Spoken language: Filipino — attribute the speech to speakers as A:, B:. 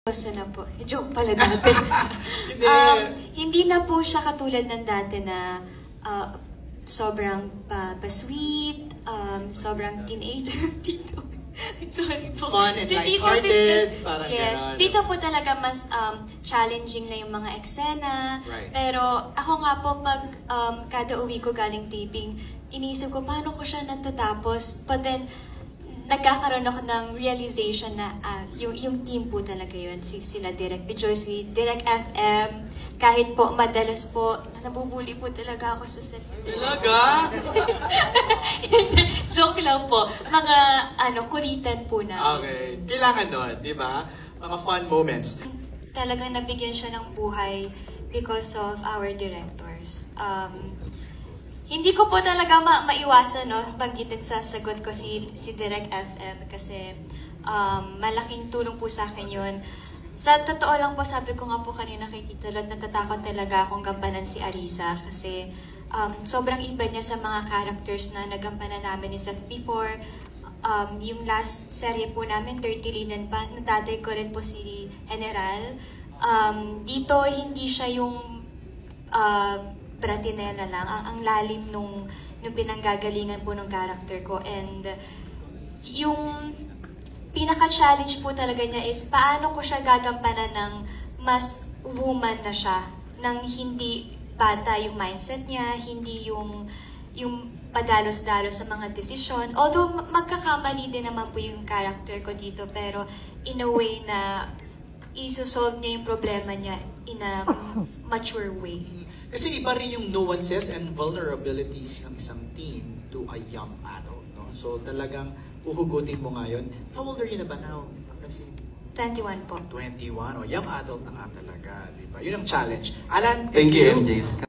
A: Seryoso na po. Joke pala dati. Hindi na po siya katulad ng dati na sobrang pa-sweet, sobrang teenager dito. Sorry po.
B: Fun and lighthearted.
A: Yes. Dito po talaga mas challenging na yung mga eksena.
B: Right.
A: Pero ako nga po, pag kada uwi ko galing taping, iniisip ko, paano ko siya natatapos? But then, nagkakaroon ako ng realization na yung team po talaga yun. Sila Direk Bijoy, si Direk FM. Kahit po madalas po, nabubuli po talaga ako sa set.
B: Talaga?
A: Joke lang po. Mga kulitan po na.
B: Okay. Kailangan nun, di ba? Mga fun moments.
A: Talagang nabigyan siya ng buhay because of our directors. Hindi ko po talaga maiwasan, no, banggitin sa sagot ko si Direk FM kasi malaking tulong po sa akin yun. Sa totoo lang po, sabi ko nga po kanina kay Tita Rod, natatakot talaga akong gampanan si Arisa kasi sobrang iba niya sa mga characters na nagampanan namin ni Seth before. Yung last serye po namin, 30 Linen pa, natatay ko rin po si General. Dito, hindi siya yung bratinela lang. Ang lalim nung pinanggagalingan po ng character ko. And yung pinaka-challenge po talaga niya is paano ko siya gagampanan ng mas woman na siya. Nang hindi bata yung mindset niya, hindi yung padalos-dalos sa mga desisyon. Although magkakamali din naman po yung character ko dito, pero in a way na isosolve niya yung problema niya in a mature way.
B: Kasi iba rin yung nuances and vulnerabilities ng isang teen to a young adult. No? So talagang uhugutin mo ngayon. How old are you na ba now?
A: 21 po.
B: 21. O, young adult na nga talaga. Diba? Yun ang challenge. Alan,
C: thank you, MJ.